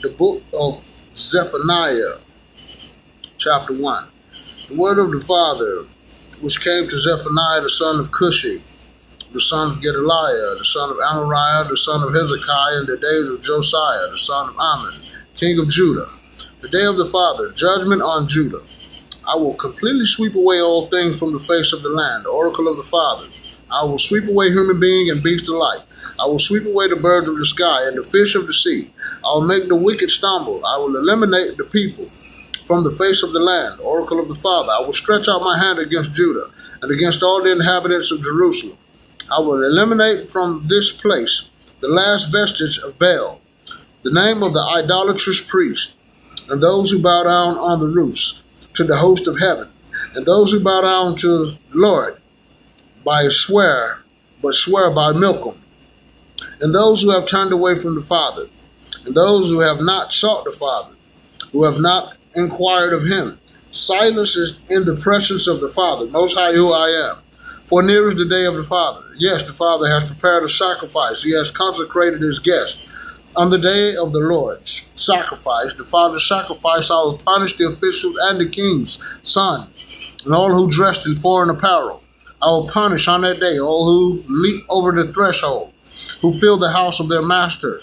The book of Zephaniah, chapter 1. The word of the Father, which came to Zephaniah, the son of Cushi, the son of Gedaliah, the son of Amariah, the son of Hezekiah, in the days of Josiah, the son of Ammon, king of Judah. The day of the Father, judgment on Judah. I will completely sweep away all things from the face of the land, the oracle of the Father. I will sweep away human being and beast alike. I will sweep away the birds of the sky and the fish of the sea. I will make the wicked stumble. I will eliminate the people from the face of the land, the oracle of the Father. I will stretch out my hand against Judah and against all the inhabitants of Jerusalem. I will eliminate from this place the last vestige of Baal, the name of the idolatrous priest, and those who bow down on the roofs to the host of heaven, and those who bow down to the Lord by swear, but swear by Milcom, and those who have turned away from the Father, and those who have not sought the Father, who have not inquired of him. Silence is in the presence of the Father, Most High, who I am. For near is the day of the Father. Yes, the Father has prepared a sacrifice. He has consecrated his guest. On the day of the Lord's sacrifice, the Father's sacrifice, I will punish the officials and the king's sons, and all who dressed in foreign apparel. I will punish on that day all who leap over the threshold, who fill the house of their master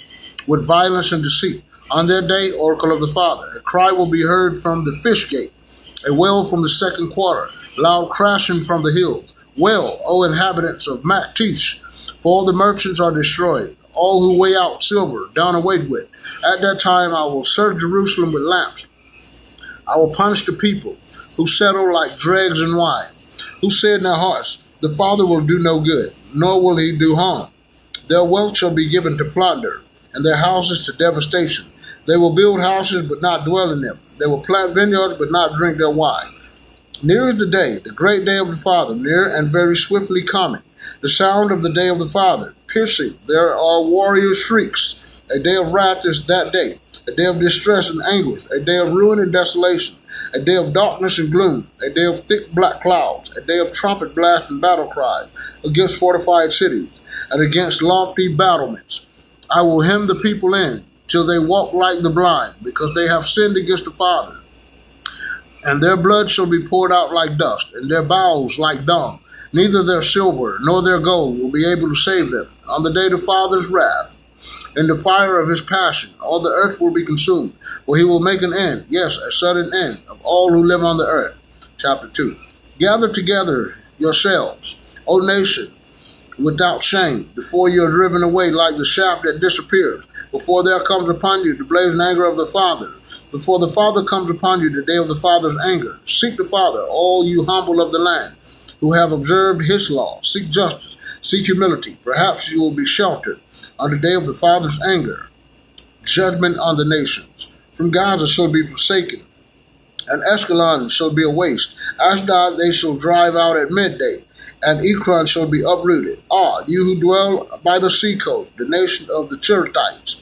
with violence and deceit. On that day, oracle of the Father, a cry will be heard from the fish gate, a wail from the second quarter, loud crashing from the hills. Wail, O inhabitants of Maktish, for all the merchants are destroyed, all who weigh out silver, done away with. At that time I will search Jerusalem with lamps. I will punish the people who settle like dregs in wine, who say in their hearts, the Father will do no good, nor will he do harm. Their wealth shall be given to plunder, and their houses to devastation. They will build houses, but not dwell in them. They will plant vineyards, but not drink their wine. Near is the day, the great day of the Father, near and very swiftly coming. The sound of the day of the Father, piercing. There are warrior shrieks. A day of wrath is that day, a day of distress and anguish, a day of ruin and desolation, a day of darkness and gloom, a day of thick black clouds, a day of trumpet blast and battle cry against fortified cities and against lofty battlements. I will hem the people in till they walk like the blind, because they have sinned against the Father. And their blood shall be poured out like dust, and their bowels like dung. Neither their silver nor their gold will be able to save them. On the day of the Father's wrath, in the fire of his passion, all the earth will be consumed. For he will make an end, yes, a sudden end, of all who live on the earth. Chapter 2. Gather together yourselves, O nation, without shame, before you are driven away like the shaft that disappears, before there comes upon you the blazing anger of the Father, before the Father comes upon you the day of the Father's anger. Seek the Father, all you humble of the land, who have observed his law. Seek justice, seek humility. Perhaps you will be sheltered on the day of the Father's anger. Judgment on the nations. From Gaza shall be forsaken, and Ashkelon shall be a waste. Ashdod they shall drive out at midday, and Ekron shall be uprooted. Ah, you who dwell by the sea coast, the nation of the Cherethites.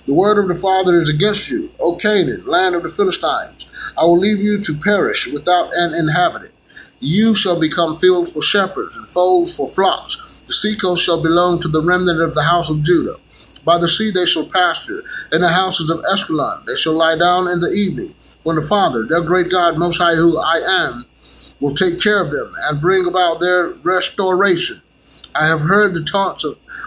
The word of the Father is against you, O Canaan, land of the Philistines. I will leave you to perish without an inhabitant. You shall become fields for shepherds and folds for flocks. The seacoast shall belong to the remnant of the house of Judah. By the sea they shall pasture, in the houses of Ashkelon they shall lie down in the evening, when the Father, their great God, Most High, who I am, will take care of them and bring about their restoration. I have heard the taunts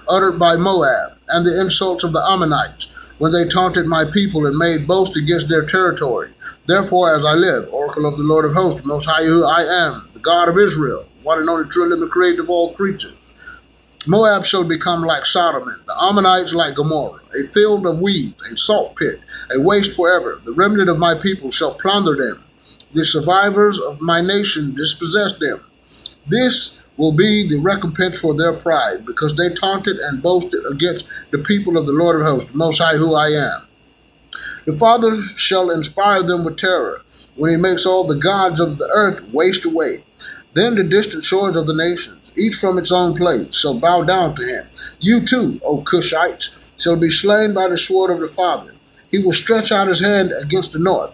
uttered by Moab and the insults of the Ammonites, when they taunted my people and made boast against their territory. Therefore, as I live, oracle of the Lord of hosts, Most High, who I am, the God of Israel, one and only true living creator of all creatures, Moab shall become like Sodom, the Ammonites like Gomorrah, a field of weeds, a salt pit, a waste forever. The remnant of my people shall plunder them. The survivors of my nation dispossess them. This will be the recompense for their pride, because they taunted and boasted against the people of the Lord of hosts, Most High, who I am. The Father shall inspire them with terror, when he makes all the gods of the earth waste away. Then the distant shores of the nations, each from its own place, shall bow down to him. You too, O Cushites, shall be slain by the sword of the Father. He will stretch out his hand against the north,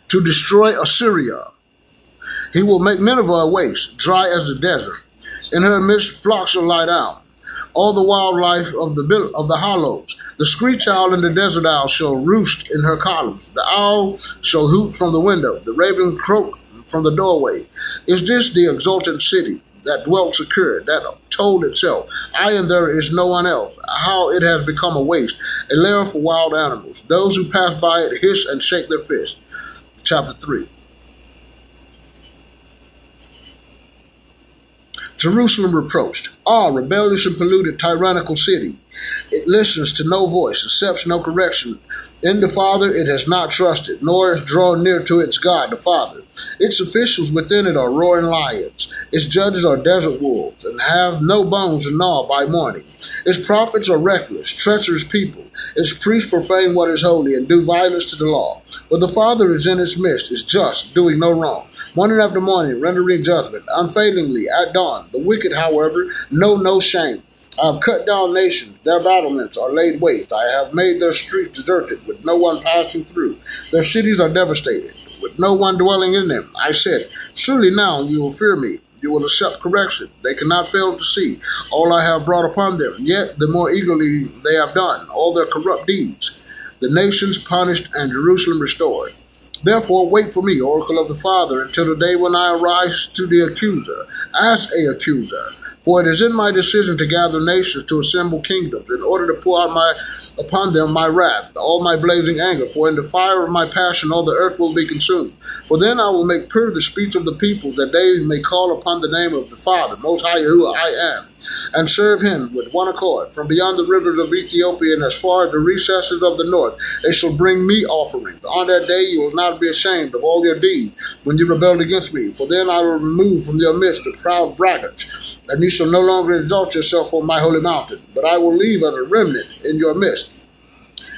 to destroy Assyria. He will make Nineveh a waste, dry as the desert. In her midst flocks shall lie down. all the wildlife of the hollows. The screech owl and the desert owl shall roost in her columns. The owl shall hoot from the window, the raven croak from the doorway. Is this the exultant city that dwelt secure, that told itself, I and there is no one else? How it has become a waste, a lair for wild animals. Those who pass by it hiss and shake their fists. Chapter 3. Jerusalem reproached. Ah, rebellious and polluted, tyrannical city. It listens to no voice, accepts no correction. In the Father it has not trusted, nor is drawn near to its God, the Father. Its officials within it are roaring lions. Its judges are desert wolves, and have no bones to gnaw by morning. Its prophets are reckless, treacherous people. Its priests profane what is holy, and do violence to the law. But the Father is in its midst, is just, doing no wrong. Morning after morning, rendering judgment, unfailingly at dawn. The wicked, however, know no shame. I have cut down nations, their battlements are laid waste. I have made their streets deserted, with no one passing through. Their cities are devastated, with no one dwelling in them. I said, surely now you will fear me. You will accept correction. They cannot fail to see all I have brought upon them. Yet the more eagerly they have done all their corrupt deeds. The nations punished and Jerusalem restored. Therefore wait for me, oracle of the Father, until the day when I arise to the accuser, as a accuser. For it is in my decision to gather nations, to assemble kingdoms, in order to pour out upon them my wrath, all my blazing anger. For in the fire of my passion all the earth will be consumed. For then I will make pure the speech of the people, that they may call upon the name of the Father, Most High, who I am, and serve him with one accord. From beyond the rivers of Ethiopia and as far as the recesses of the north, they shall bring me offerings. On that day you will not be ashamed of all your deeds when you rebelled against me. For then I will remove from your midst the proud braggarts, and you shall no longer exalt yourself on my holy mountain. But I will leave as a remnant in your midst,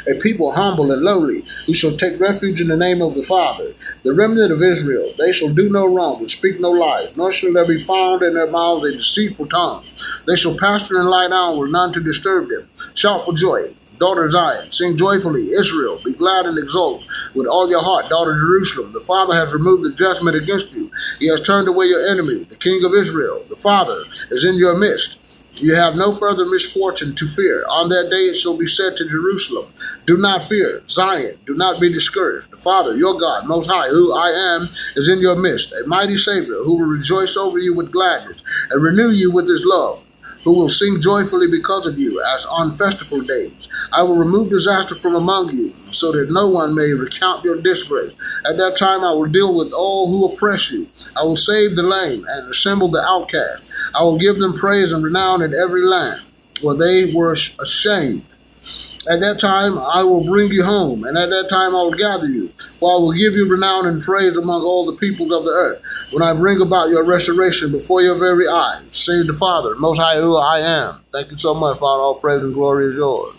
a people humble and lowly, who shall take refuge in the name of the Father, the remnant of Israel. They shall do no wrong and speak no lies, nor shall there be found in their mouths a deceitful tongue. They shall pasture and lie down with none to disturb them. Shout for joy, daughter Zion. Sing joyfully, Israel. Be glad and exult with all your heart, daughter Jerusalem. The Father has removed the judgment against you. He has turned away your enemy, the King of Israel. The Father is in your midst. You have no further misfortune to fear. On that day it shall be said to Jerusalem, do not fear. Zion, do not be discouraged. The Father, your God, Most High, who I am, is in your midst, a mighty Savior, who will rejoice over you with gladness, and renew you with his love, who will sing joyfully because of you, as on festival days. I will remove disaster from among you, so that no one may recount your disgrace. At that time I will deal with all who oppress you. I will save the lame and assemble the outcast. I will give them praise and renown in every land, where they were ashamed. At that time I will bring you home, and at that time I will gather you, for I will give you renown and praise among all the peoples of the earth, when I bring about your restoration before your very eyes. Save the Father, Most High, who I am. Thank you so much, Father. All praise and glory is yours.